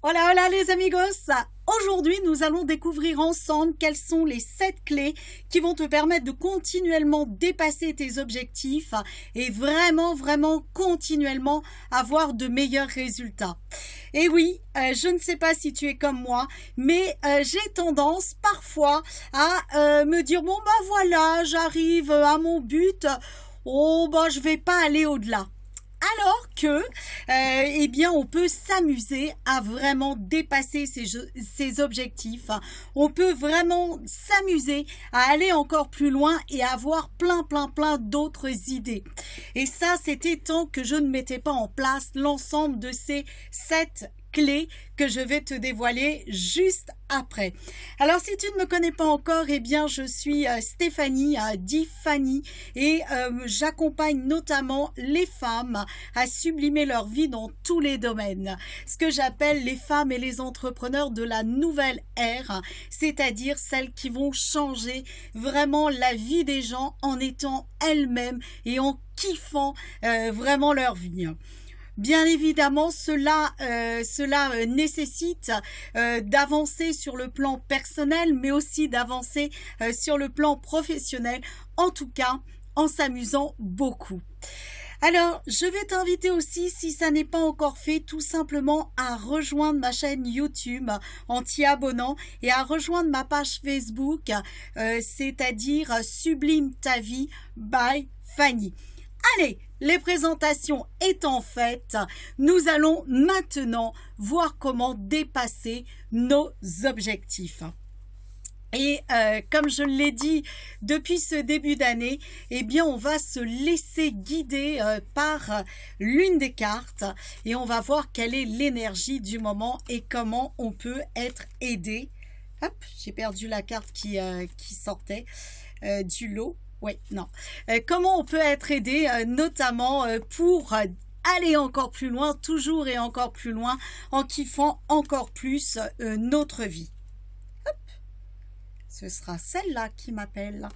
Hola, hola les amigos! Aujourd'hui, nous allons découvrir ensemble quelles sont les 7 clés qui vont te permettre de continuellement dépasser tes objectifs et vraiment continuellement avoir de meilleurs résultats. Et oui, je ne sais pas si tu es comme moi, mais j'ai tendance parfois à me dire, bon bah voilà, j'arrive à mon but, oh bah je vais pas aller au-delà. Alors que, eh bien, on peut s'amuser à vraiment dépasser ses objectifs. On peut vraiment s'amuser à aller encore plus loin et à avoir plein d'autres idées. Et ça, c'était tant que je ne mettais pas en place l'ensemble de ces 7 clés que je vais te dévoiler juste après. Alors si tu ne me connais pas encore, eh bien je suis Stéphanie, dit Fanny, et j'accompagne notamment les femmes à sublimer leur vie dans tous les domaines. Ce que j'appelle les femmes et les entrepreneurs de la nouvelle ère, c'est-à-dire celles qui vont changer vraiment la vie des gens en étant elles-mêmes et en kiffant vraiment leur vie. Bien évidemment, cela nécessite d'avancer sur le plan personnel, mais aussi d'avancer sur le plan professionnel, en tout cas en s'amusant beaucoup. Alors, je vais t'inviter aussi, si ça n'est pas encore fait, tout simplement à rejoindre ma chaîne YouTube en t'y abonnant et à rejoindre ma page Facebook, c'est-à-dire Sublime ta vie by Fanny. Allez, les présentations étant faites, nous allons maintenant voir comment dépasser nos objectifs. Et comme je l'ai dit depuis ce début d'année, eh bien on va se laisser guider par l'une des cartes et on va voir quelle est l'énergie du moment et comment on peut être aidé. Hop, j'ai perdu la carte qui sortait du lot. Oui, non. Comment on peut être aidé, notamment pour aller encore plus loin, toujours et encore plus loin, en kiffant encore plus notre vie. Hop, ce sera celle-là qui m'appelle.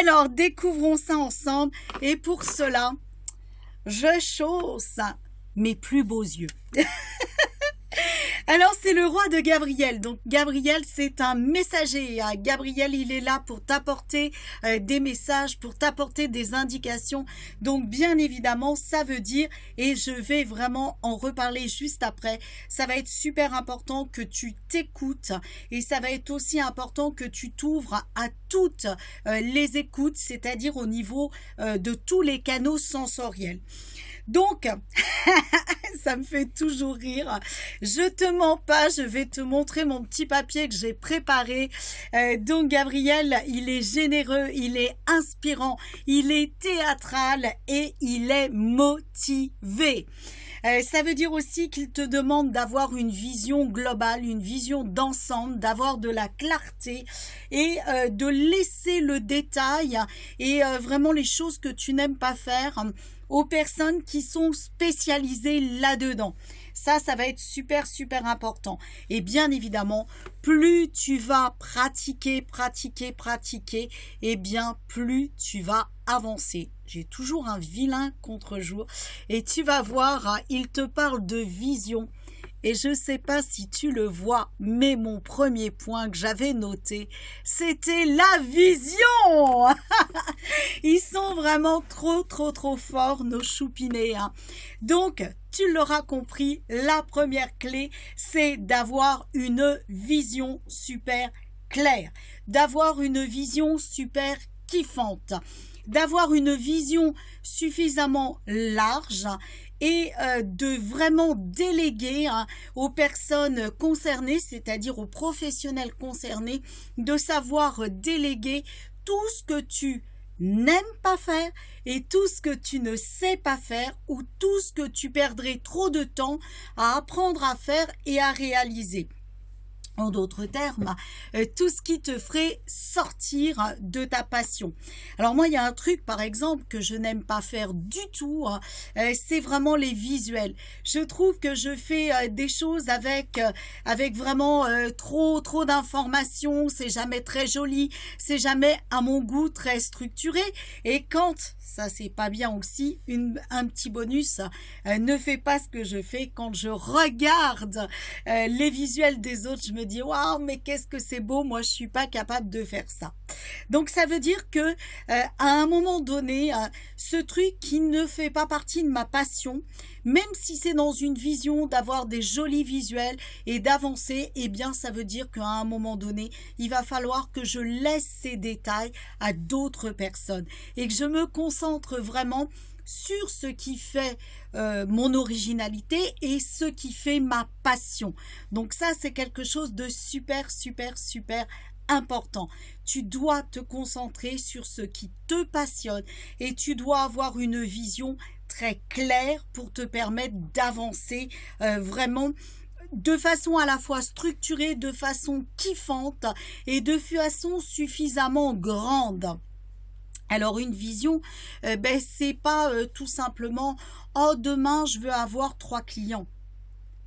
Alors, découvrons ça ensemble. Et pour cela, je chausse mes plus beaux yeux. Alors, c'est le roi de Gabriel. Donc, Gabriel, c'est un messager. Gabriel, il est là pour t'apporter des messages, pour t'apporter des indications. Donc, bien évidemment, ça veut dire, et je vais vraiment en reparler juste après, ça va être super important que tu t'écoutes et ça va être aussi important que tu t'ouvres à toutes les écoutes, c'est-à-dire au niveau de tous les canaux sensoriels. Donc, ça me fait toujours rire. Je te mens pas, je vais te montrer mon petit papier que j'ai préparé. Donc, Gabriel, il est généreux, il est inspirant, il est théâtral et il est motivé. Ça veut dire aussi qu'il te demande d'avoir une vision globale, une vision d'ensemble, d'avoir de la clarté et de laisser le détail et vraiment les choses que tu n'aimes pas faire aux personnes qui sont spécialisées là-dedans. Ça va être super important. Et bien évidemment, plus tu vas pratiquer, eh bien plus tu vas avancer. J'ai toujours un vilain contre-jour. Et tu vas voir, il te parle de vision. Et je ne sais pas si tu le vois, mais mon premier point que j'avais noté, c'était la vision. Ils sont vraiment trop forts, nos choupinets. Donc, tu l'auras compris, la première clé, c'est d'avoir une vision super claire, d'avoir une vision super kiffante, d'avoir une vision suffisamment large et de vraiment déléguer aux personnes concernées, c'est-à-dire aux professionnels concernés, de savoir déléguer tout ce que tu n'aimes pas faire et tout ce que tu ne sais pas faire ou tout ce que tu perdrais trop de temps à apprendre à faire et à réaliser. En d'autres termes, tout ce qui te ferait sortir de ta passion. Alors moi, il y a un truc, par exemple, que je n'aime pas faire du tout, c'est vraiment les visuels. Je trouve que je fais des choses avec vraiment trop d'informations, c'est jamais très joli, c'est jamais à mon goût très structuré. Et quand, ça c'est pas bien aussi, un petit bonus, ne fais pas ce que je fais quand je regarde les visuels des autres, je me dis waouh, mais qu'est-ce que c'est beau, moi je suis pas capable de faire ça. Donc ça veut dire que à un moment donné, ce truc qui ne fait pas partie de ma passion, même si c'est dans une vision d'avoir des jolis visuels et d'avancer, eh bien ça veut dire qu'à un moment donné, il va falloir que je laisse ces détails à d'autres personnes et que je me concentre vraiment sur ce qui fait mon originalité et ce qui fait ma passion. Donc ça, c'est quelque chose de super important. Tu dois te concentrer sur ce qui te passionne et tu dois avoir une vision très claire pour te permettre d'avancer vraiment de façon à la fois structurée, de façon kiffante et de façon suffisamment grande. Alors une vision, c'est pas tout simplement « Oh, demain, je veux avoir 3 clients ».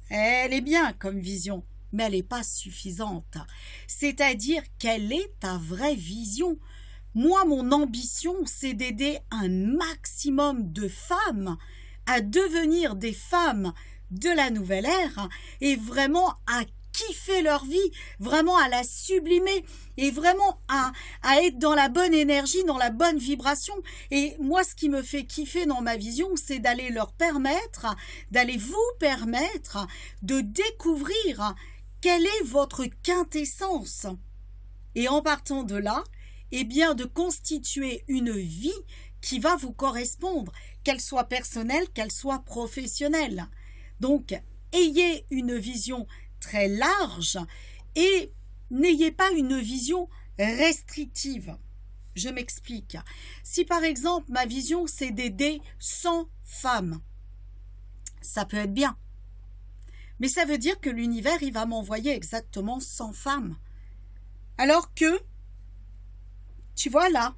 Elle est bien comme vision, mais elle n'est pas suffisante. C'est-à-dire, quelle est ta vraie vision? Moi, mon ambition, c'est d'aider un maximum de femmes à devenir des femmes de la nouvelle ère et vraiment à kiffer leur vie, vraiment à la sublimer et vraiment à être dans la bonne énergie, dans la bonne vibration. Et moi, ce qui me fait kiffer dans ma vision, c'est d'aller d'aller vous permettre de découvrir quelle est votre quintessence. Et en partant de là, eh bien, de constituer une vie qui va vous correspondre, qu'elle soit personnelle, qu'elle soit professionnelle. Donc, ayez une vision très large et n'ayez pas une vision restrictive. Je m'explique. Si par exemple ma vision c'est d'aider 100 femmes, ça peut être bien. Mais ça veut dire que l'univers il va m'envoyer exactement 100 femmes. Alors que, tu vois là,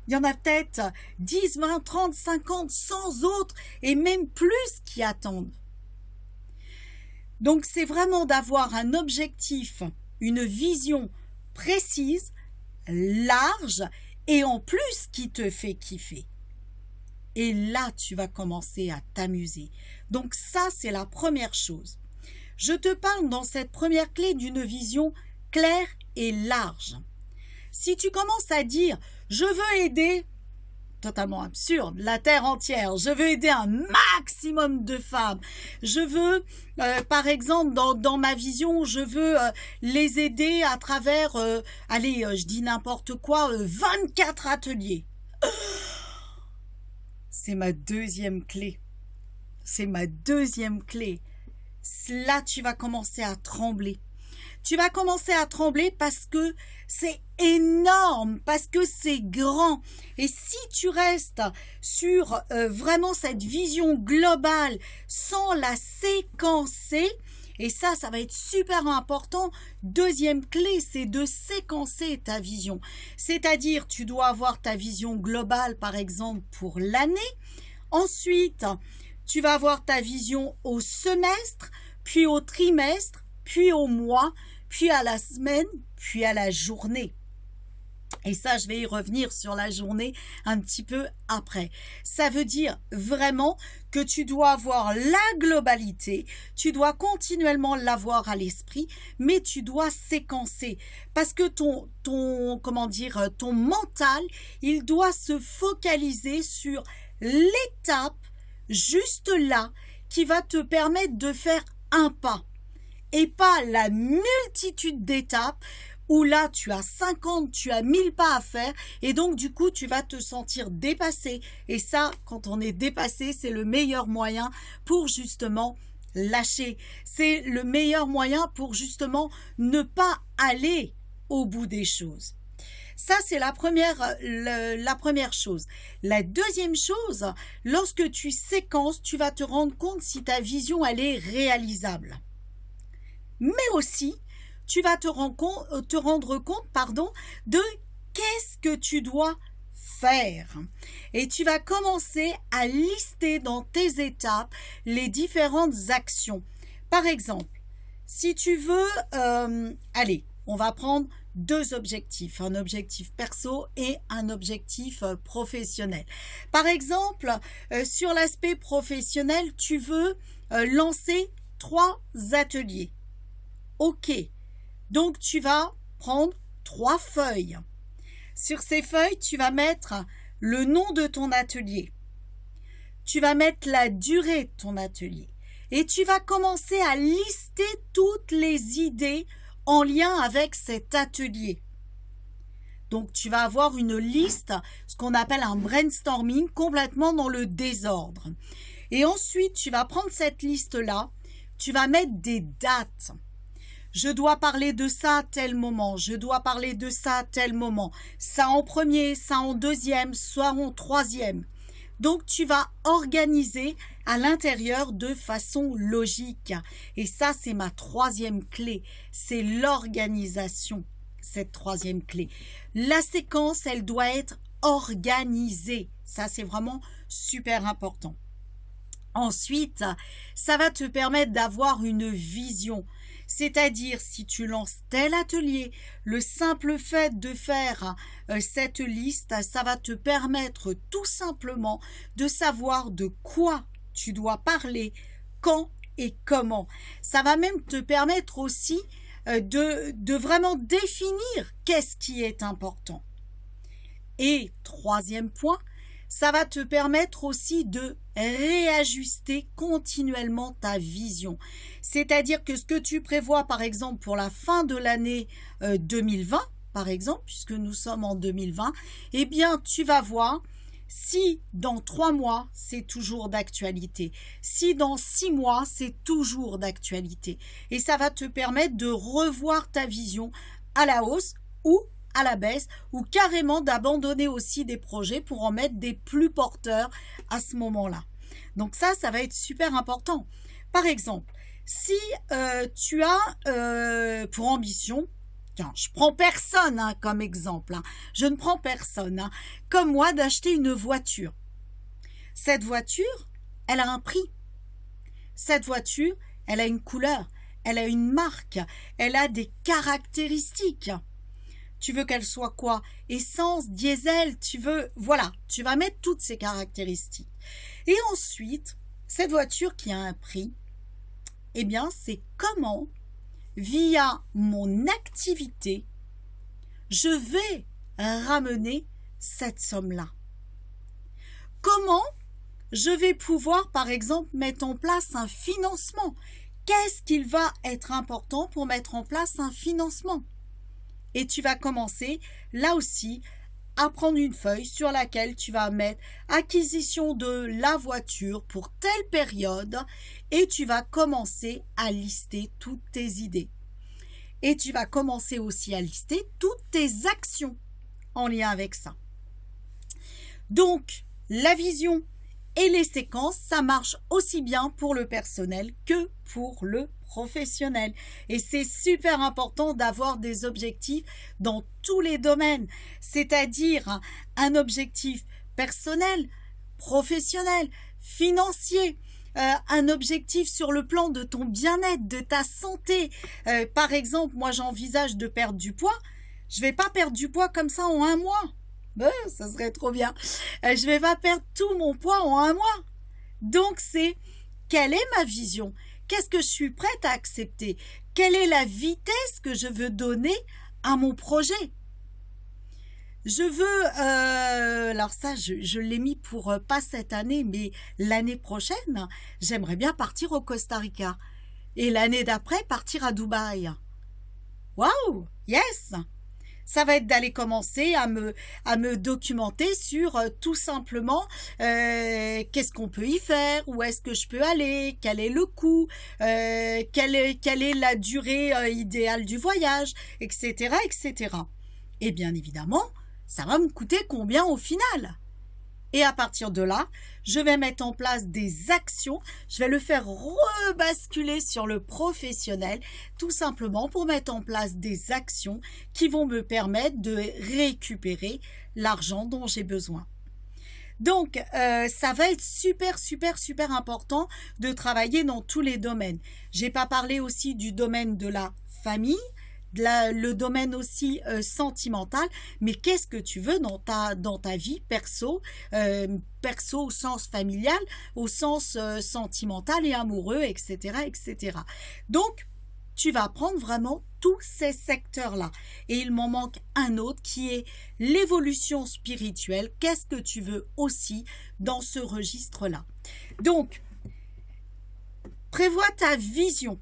il y en a peut-être 10, 20, 30, 50, 100 autres et même plus qui attendent. Donc, c'est vraiment d'avoir un objectif, une vision précise, large et en plus qui te fait kiffer. Et là, tu vas commencer à t'amuser. Donc, ça, c'est la première chose. Je te parle dans cette première clé d'une vision claire et large. Si tu commences à dire « je veux aider », totalement absurde, la terre entière, je veux aider un maximum de femmes, je veux, par exemple, dans ma vision, je veux les aider à travers, je dis n'importe quoi, 24 ateliers. C'est ma deuxième clé. C'est ma deuxième clé. Là, tu vas commencer à trembler. Tu vas commencer à trembler parce que c'est énorme, parce que c'est grand. Et si tu restes sur vraiment cette vision globale sans la séquencer, et ça va être super important. Deuxième clé, c'est de séquencer ta vision. C'est-à-dire, tu dois avoir ta vision globale, par exemple, pour l'année. Ensuite, tu vas avoir ta vision au semestre, puis au trimestre, puis au mois, puis à la semaine, puis à la journée. Et ça, je vais y revenir sur la journée un petit peu après. Ça veut dire vraiment que tu dois avoir la globalité, tu dois continuellement l'avoir à l'esprit, mais tu dois séquencer. Parce que ton mental, il doit se focaliser sur l'étape juste là qui va te permettre de faire un pas. Et pas la multitude d'étapes où là, tu as 50, tu as 1000 pas à faire et donc du coup, tu vas te sentir dépassé. Et ça, quand on est dépassé, c'est le meilleur moyen pour justement lâcher. C'est le meilleur moyen pour justement ne pas aller au bout des choses. Ça, c'est la première chose. La deuxième chose, lorsque tu séquences, tu vas te rendre compte si ta vision, elle est réalisable. Mais aussi, tu vas te rendre compte, de qu'est-ce que tu dois faire. Et tu vas commencer à lister dans tes étapes les différentes actions. Par exemple, si tu veux, allez, on va prendre deux objectifs, un objectif perso et un objectif professionnel. Par exemple, sur l'aspect professionnel, tu veux lancer 3 ateliers. Ok, donc tu vas prendre 3 feuilles. Sur ces feuilles, tu vas mettre le nom de ton atelier. Tu vas mettre la durée de ton atelier. Et tu vas commencer à lister toutes les idées en lien avec cet atelier. Donc, tu vas avoir une liste, ce qu'on appelle un brainstorming, complètement dans le désordre. Et ensuite, tu vas prendre cette liste-là, tu vas mettre des dates. Je dois parler de ça à tel moment, je dois parler de ça à tel moment, ça en premier, ça en deuxième, soit en troisième. Donc, tu vas organiser à l'intérieur de façon logique. Et ça, c'est ma 3e clé, c'est l'organisation, cette 3e clé. La séquence, elle doit être organisée. Ça, c'est vraiment super important. Ensuite, ça va te permettre d'avoir une vision. C'est-à-dire, si tu lances tel atelier, le simple fait de faire cette liste, ça va te permettre tout simplement de savoir de quoi tu dois parler, quand et comment. Ça va même te permettre aussi de vraiment définir qu'est-ce qui est important. Et 3e point, ça va te permettre aussi de réajuster continuellement ta vision. C'est-à-dire que ce que tu prévois, par exemple, pour la fin de l'année 2020, par exemple, puisque nous sommes en 2020, eh bien, tu vas voir si dans 3 mois, c'est toujours d'actualité. Si dans 6 mois, c'est toujours d'actualité. Et ça va te permettre de revoir ta vision à la hausse ou à la baisse, ou carrément d'abandonner aussi des projets pour en mettre des plus porteurs à ce moment-là. Donc ça va être super important. Par exemple, si tu as pour ambition, tiens, je prends personne comme exemple, je ne prends personne, comme moi, d'acheter une voiture. Cette voiture, elle a un prix. Cette voiture, elle a une couleur, elle a une marque, elle a des caractéristiques. Tu veux qu'elle soit quoi? Essence, diesel, voilà, tu vas mettre toutes ces caractéristiques. Et ensuite, cette voiture qui a un prix, eh bien, c'est comment, via mon activité, je vais ramener cette somme-là. Comment je vais pouvoir, par exemple, mettre en place un financement? Qu'est-ce qu'il va être important pour mettre en place un financement? Et tu vas commencer, là aussi, à prendre une feuille sur laquelle tu vas mettre acquisition de la voiture pour telle période et tu vas commencer à lister toutes tes idées. Et tu vas commencer aussi à lister toutes tes actions en lien avec ça. Donc, la vision et les séquences, ça marche aussi bien pour le personnel que pour le professionnel. Et c'est super important d'avoir des objectifs dans tous les domaines, c'est-à-dire un objectif personnel, professionnel, financier, un objectif sur le plan de ton bien-être, de ta santé. Par exemple, moi j'envisage de perdre du poids. Je ne vais pas perdre du poids comme ça en un mois. Ça serait trop bien. Je ne vais pas perdre tout mon poids en un mois. Donc c'est, quelle est ma vision? Qu'est-ce que je suis prête à accepter? Quelle est la vitesse que je veux donner à mon projet? Je veux, alors ça, je l'ai mis pour pas cette année, mais l'année prochaine, j'aimerais bien partir au Costa Rica. Et l'année d'après, partir à Dubaï. Waouh! Yes! Ça va être d'aller commencer à me documenter sur tout simplement qu'est-ce qu'on peut y faire, où est-ce que je peux aller, quel est le coût, quelle est la durée idéale du voyage, etc., etc. Et bien évidemment, ça va me coûter combien au final? Et à partir de là, je vais mettre en place des actions. Je vais le faire rebasculer sur le professionnel, tout simplement pour mettre en place des actions qui vont me permettre de récupérer l'argent dont j'ai besoin. Donc, ça va être super important de travailler dans tous les domaines. J'ai pas parlé aussi du domaine de la famille, le domaine aussi sentimental, mais qu'est-ce que tu veux dans ta vie perso, perso au sens familial, au sens sentimental et amoureux, etc. Donc, tu vas prendre vraiment tous ces secteurs-là. Et il m'en manque un autre qui est l'évolution spirituelle. Qu'est-ce que tu veux aussi dans ce registre-là? Donc, prévois ta vision.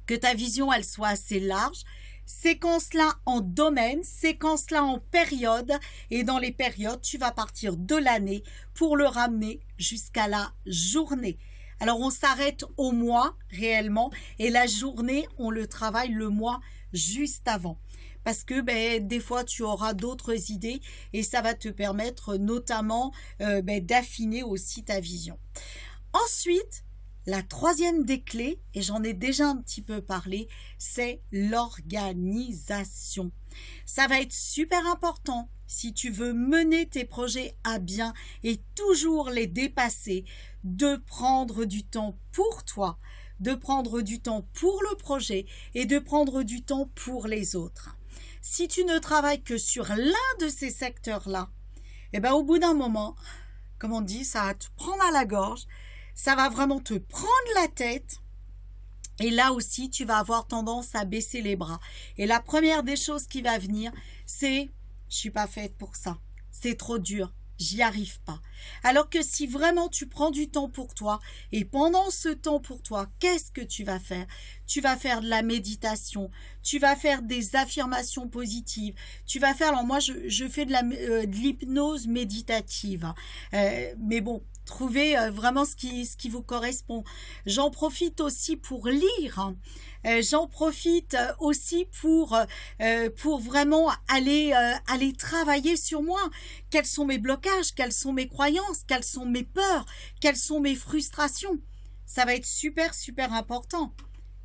Que ta vision, elle soit assez large. Séquence-la en domaine, séquence-la en période. Et dans les périodes, tu vas partir de l'année pour le ramener jusqu'à la journée. Alors, on s'arrête au mois réellement et la journée, on le travaille le mois juste avant. Parce que des fois, tu auras d'autres idées et ça va te permettre notamment d'affiner aussi ta vision. Ensuite, la troisième des clés, et j'en ai déjà un petit peu parlé, c'est l'organisation. Ça va être super important si tu veux mener tes projets à bien et toujours les dépasser, de prendre du temps pour toi, de prendre du temps pour le projet et de prendre du temps pour les autres. Si tu ne travailles que sur l'un de ces secteurs-là, au bout d'un moment, comme on dit, ça va te prendre à la gorge, ça va vraiment te prendre la tête. Et là aussi, tu vas avoir tendance à baisser les bras. Et la première des choses qui va venir, c'est « je suis pas faite pour ça, c'est trop dur, j'y arrive pas ». Alors que si vraiment tu prends du temps pour toi, et pendant ce temps pour toi, qu'est-ce que tu vas faire? Tu vas faire de la méditation, tu vas faire des affirmations positives, tu vas faire, alors moi je fais de l'hypnose méditative, mais bon, trouvez vraiment ce qui vous correspond. J'en profite aussi pour lire. J'en profite aussi pour vraiment aller travailler sur moi. Quels sont mes blocages? Quelles sont mes croyances? Quelles sont mes peurs? Quelles sont mes frustrations? Ça va être super important.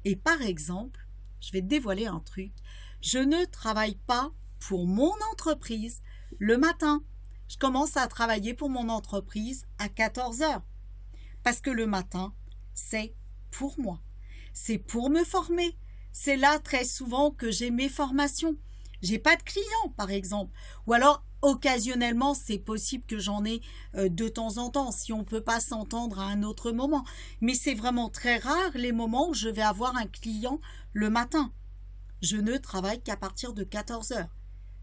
Et par exemple, je vais te dévoiler un truc. Je ne travaille pas pour mon entreprise le matin. Je commence à travailler pour mon entreprise à 14 heures. Parce que le matin, c'est pour moi. C'est pour me former. C'est là très souvent que j'ai mes formations. J'ai pas de clients, par exemple. Ou alors, occasionnellement, c'est possible que j'en ai de temps en temps, si on ne peut pas s'entendre à un autre moment. Mais c'est vraiment très rare les moments où je vais avoir un client le matin. Je ne travaille qu'à partir de 14 heures.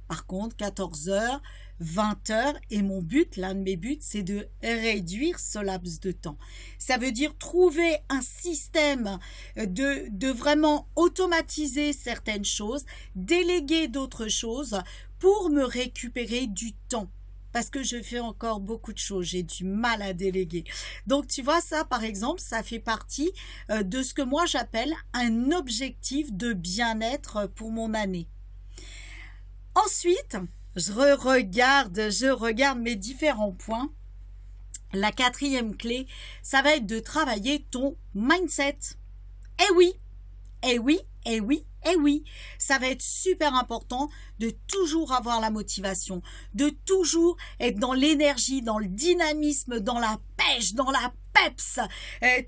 Par contre, 14 heures, 20 heures, et mon but, l'un de mes buts, c'est de réduire ce laps de temps. Ça veut dire trouver un système de vraiment automatiser certaines choses, déléguer d'autres choses pour me récupérer du temps. Parce que je fais encore beaucoup de choses, j'ai du mal à déléguer. Donc tu vois, ça par exemple, ça fait partie de ce que moi j'appelle un objectif de bien-être pour mon année. Ensuite, je regarde mes différents points. La quatrième clé, ça va être de travailler ton mindset. Eh oui, ça va être super important de toujours avoir la motivation, de toujours être dans l'énergie, dans le dynamisme, dans la pêche, dans la peps.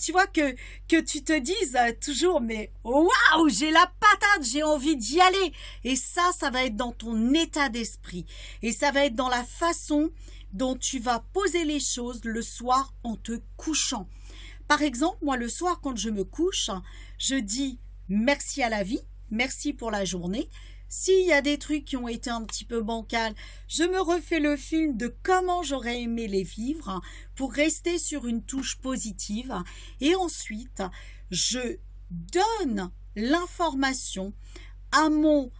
Tu vois que tu te dises toujours, mais waouh, j'ai la patate, j'ai envie d'y aller. Et ça va être dans ton état d'esprit. Et ça va être dans la façon dont tu vas poser les choses le soir en te couchant. Par exemple, moi, le soir, quand je me couche, je dis merci à la vie, merci pour la journée. S'il y a des trucs qui ont été un petit peu bancals, je me refais le film de comment j'aurais aimé les vivre pour rester sur une touche positive. Et ensuite, je donne l'information à mon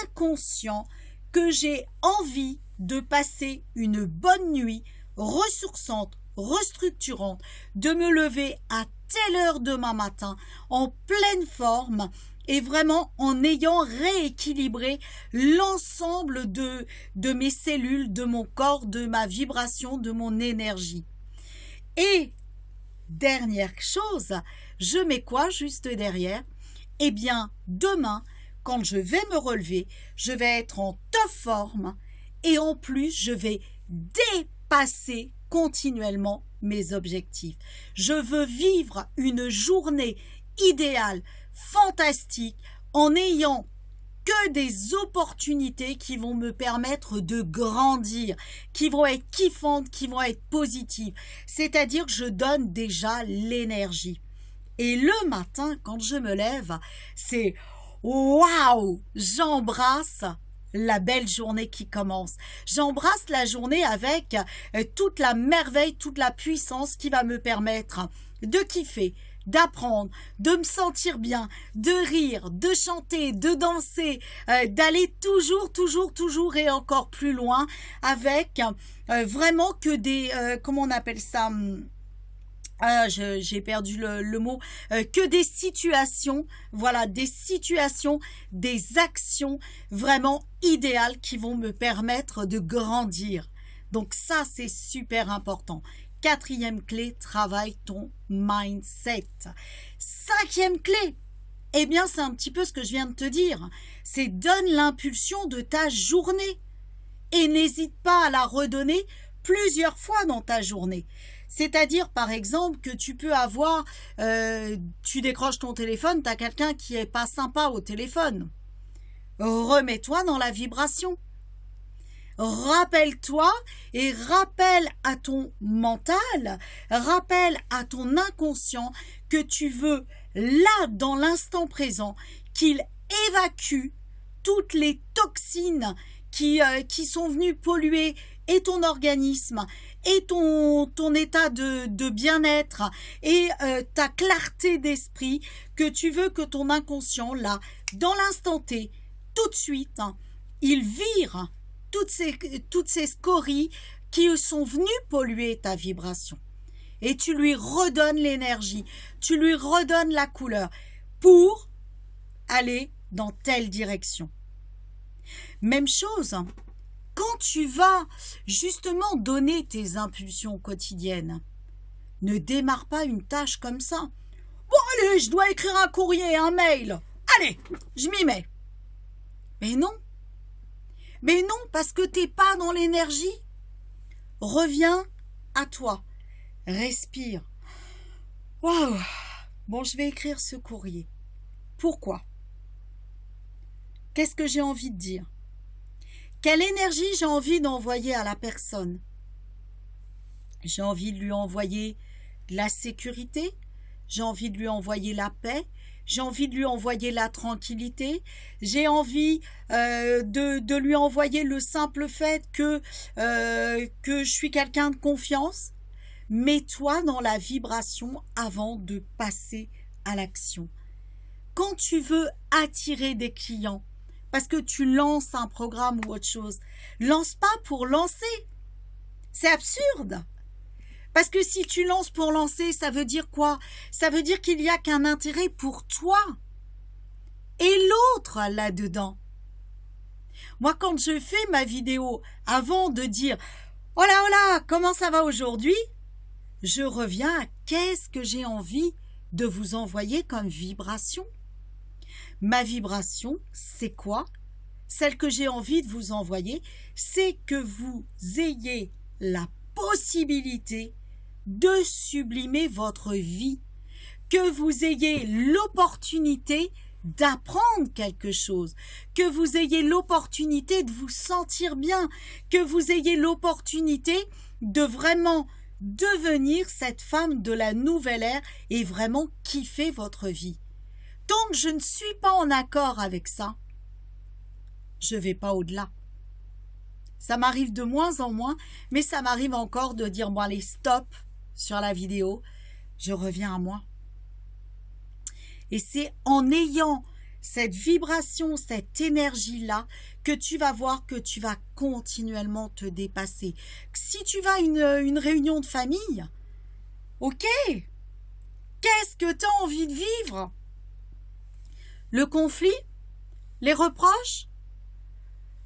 inconscient que j'ai envie de passer une bonne nuit ressourçante, restructurante, de me lever à telle heure demain matin en pleine forme et vraiment en ayant rééquilibré l'ensemble de mes cellules, de mon corps, de ma vibration, de mon énergie. Et dernière chose, je mets quoi juste derrière? Eh bien, demain, quand je vais me relever, je vais être en top forme et en plus, je vais dépasser continuellement mes objectifs. Je veux vivre une journée idéale, fantastique, en ayant que des opportunités qui vont me permettre de grandir, qui vont être kiffantes, qui vont être positives. C'est-à-dire que je donne déjà l'énergie. Et le matin, quand je me lève, c'est waouh, j'embrasse la belle journée qui commence. J'embrasse la journée avec toute la merveille, toute la puissance qui va me permettre de kiffer, d'apprendre, de me sentir bien, de rire, de chanter, de danser, d'aller toujours et encore plus loin avec vraiment que des, comment on appelle ça, j'ai perdu le mot, que des situations, voilà, des situations, des actions vraiment idéales qui vont me permettre de grandir. Donc ça, c'est super important. 4e clé, travaille ton mindset. 5e clé, eh bien, c'est un petit peu ce que je viens de te dire. C'est donne l'impulsion de ta journée et n'hésite pas à la redonner plusieurs fois dans ta journée. C'est-à-dire, par exemple, que tu peux avoir, tu décroches ton téléphone, tu as quelqu'un qui est pas sympa au téléphone. Remets-toi dans la vibration. Rappelle-toi et rappelle à ton mental, rappelle à ton inconscient que tu veux, là, dans l'instant présent, qu'il évacue toutes les toxines qui sont venues polluer et ton organisme, et ton état de bien-être, et ta clarté d'esprit, que tu veux que ton inconscient, là, dans l'instant T, tout de suite, il vire toutes ces scories qui sont venues polluer ta vibration. Et tu lui redonnes l'énergie, tu lui redonnes la couleur pour aller dans telle direction. Même chose, quand tu vas justement donner tes impulsions quotidiennes, ne démarre pas une tâche comme ça. Bon allez, je dois écrire un courrier, un mail. Allez, je m'y mets. Mais non. Mais non, parce que t'es pas dans l'énergie. Reviens à toi. Respire. Waouh. Bon, je vais écrire ce courrier. Pourquoi? Qu'est-ce que j'ai envie de dire? Quelle énergie j'ai envie d'envoyer à la personne? J'ai envie de lui envoyer de la sécurité, j'ai envie de lui envoyer la paix, j'ai envie de lui envoyer la tranquillité, j'ai envie de lui envoyer le simple fait que je suis quelqu'un de confiance. Mets-toi dans la vibration avant de passer à l'action. Quand tu veux attirer des clients, parce que tu lances un programme ou autre chose, lance pas pour lancer. C'est absurde. Parce que si tu lances pour lancer, ça veut dire quoi? Ça veut dire qu'il n'y a qu'un intérêt pour toi et l'autre là-dedans. Moi, quand je fais ma vidéo, avant de dire « Oh là, comment ça va aujourd'hui ?» je reviens à qu'est-ce que j'ai envie de vous envoyer comme vibration. Ma vibration, c'est quoi? Celle que j'ai envie de vous envoyer, c'est que vous ayez la possibilité de sublimer votre vie, que vous ayez l'opportunité d'apprendre quelque chose, que vous ayez l'opportunité de vous sentir bien, que vous ayez l'opportunité de vraiment devenir cette femme de la nouvelle ère et vraiment kiffer votre vie. Tant que je ne suis pas en accord avec ça, je ne vais pas au-delà. Ça m'arrive de moins en moins, mais ça m'arrive encore de dire, bon allez, stop sur la vidéo, je reviens à moi. Et c'est en ayant cette vibration, cette énergie-là, que tu vas voir que tu vas continuellement te dépasser. Si tu vas à une réunion de famille, ok, qu'est-ce que tu as envie de vivre? Le conflit? Les reproches?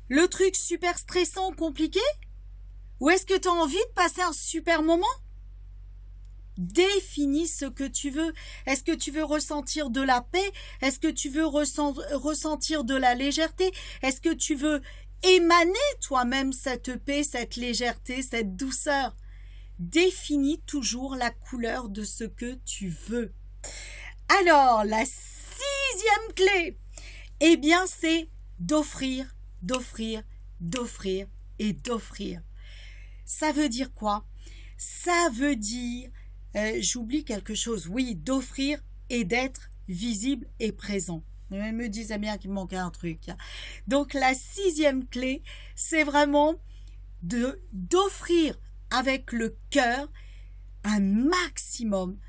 Le truc super stressant, compliqué? Ou est-ce que tu as envie de passer un super moment? Définis ce que tu veux. Est-ce que tu veux ressentir de la paix? Est-ce que tu veux ressentir de la légèreté? Est-ce que tu veux émaner toi-même cette paix, cette légèreté, cette douceur? Définis toujours la couleur de ce que tu veux. Alors, la 6e clé, eh bien, c'est d'offrir, d'offrir, d'offrir et d'offrir. Ça veut dire quoi? Ça veut dire, j'oublie quelque chose, oui, d'offrir et d'être visible et présent. Je me disais bien qu'il me manquait un truc. Donc, la 6e clé, c'est vraiment d'offrir avec le cœur un maximum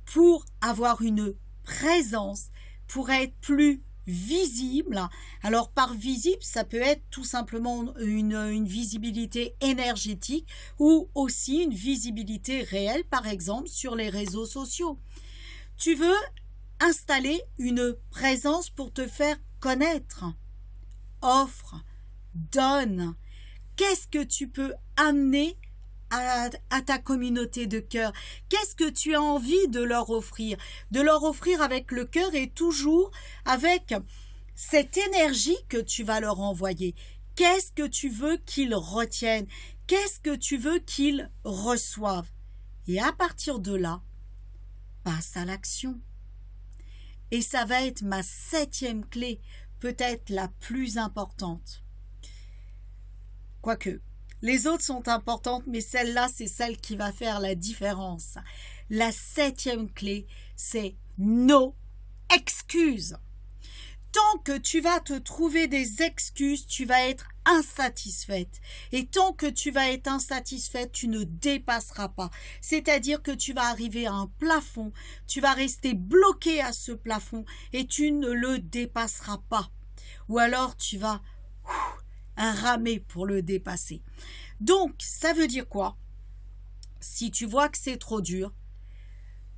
pour avoir une présence, pour être plus visible. Alors par visible, ça peut être tout simplement une visibilité énergétique ou aussi une visibilité réelle, par exemple sur les réseaux sociaux. Tu veux installer une présence pour te faire connaître. Offre, donne. Qu'est-ce que tu peux amener à ta communauté de cœur? Qu'est-ce que tu as envie de leur offrir? De leur offrir avec le cœur et toujours avec cette énergie que tu vas leur envoyer. Qu'est-ce que tu veux qu'ils retiennent? Qu'est-ce que tu veux qu'ils reçoivent? Et à partir de là, passe à l'action. Et ça va être ma 7e clé, peut-être la plus importante. Quoique, les autres sont importantes, mais celle-là, c'est celle qui va faire la différence. La 7e clé, c'est no excuses. Tant que tu vas te trouver des excuses, tu vas être insatisfaite. Et tant que tu vas être insatisfaite, tu ne dépasseras pas. C'est-à-dire que tu vas arriver à un plafond, tu vas rester bloqué à ce plafond et tu ne le dépasseras pas. Ou alors tu vas ramer pour le dépasser. Donc, ça veut dire quoi? Si tu vois que c'est trop dur,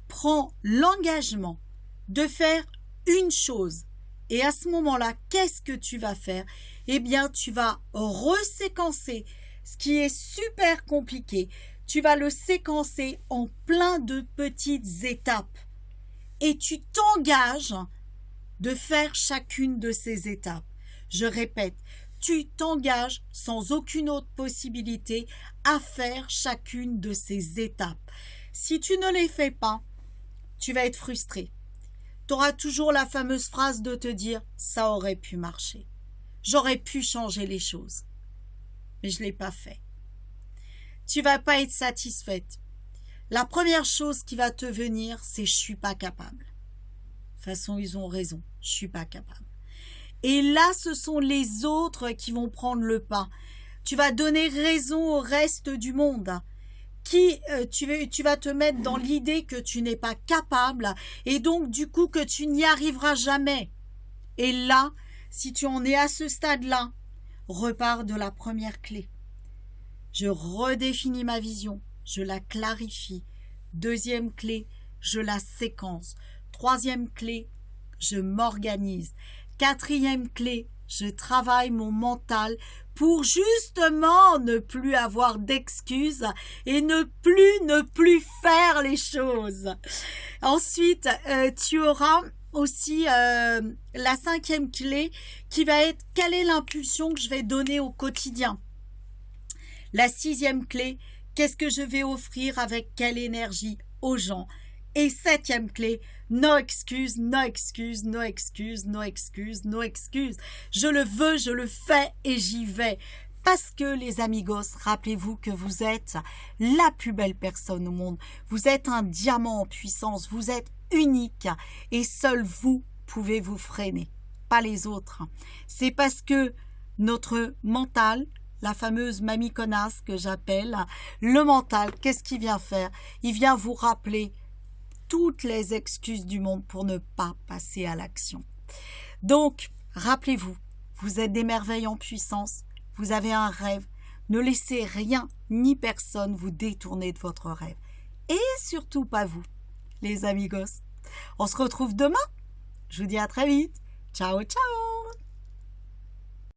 prends l'engagement de faire une chose. Et à ce moment-là, qu'est-ce que tu vas faire? Eh bien, tu vas reséquencer ce qui est super compliqué. Tu vas le séquencer en plein de petites étapes. Et tu t'engages de faire chacune de ces étapes. Je répète, tu t'engages sans aucune autre possibilité à faire chacune de ces étapes. Si tu ne les fais pas, tu vas être frustré. Tu auras toujours la fameuse phrase de te dire « ça aurait pu marcher, j'aurais pu changer les choses, mais je ne l'ai pas fait ». Tu ne vas pas être satisfaite. La première chose qui va te venir, c'est « je ne suis pas capable ». De toute façon, ils ont raison, je ne suis pas capable. Et là, ce sont les autres qui vont prendre le pas. Tu vas donner raison au reste du monde. Tu vas te mettre dans l'idée que tu n'es pas capable et donc du coup que tu n'y arriveras jamais. Et là, si tu en es à ce stade-là, repars de la première clé. Je redéfinis ma vision, je la clarifie. 2e clé, je la séquence. 3e clé, je m'organise. 4e clé, je travaille mon mental pour justement ne plus avoir d'excuses et ne plus faire les choses. Ensuite, tu auras aussi la 5e clé qui va être quelle est l'impulsion que je vais donner au quotidien. La 6e clé, qu'est-ce que je vais offrir avec quelle énergie aux gens. Et 7e clé, no excuse, no excuse, no excuse, no excuse, no excuse. Je le veux, je le fais et j'y vais. Parce que les amigos, rappelez-vous que vous êtes la plus belle personne au monde. Vous êtes un diamant en puissance, vous êtes unique et seul vous pouvez vous freiner, pas les autres. C'est parce que notre mental, la fameuse mamie connasse que j'appelle, le mental, qu'est-ce qu'il vient faire? Il vient vous rappeler toutes les excuses du monde pour ne pas passer à l'action. Donc, rappelez-vous, vous êtes des merveilles en puissance, vous avez un rêve, ne laissez rien ni personne vous détourner de votre rêve. Et surtout pas vous, les amigos. On se retrouve demain. Je vous dis à très vite. Ciao, ciao!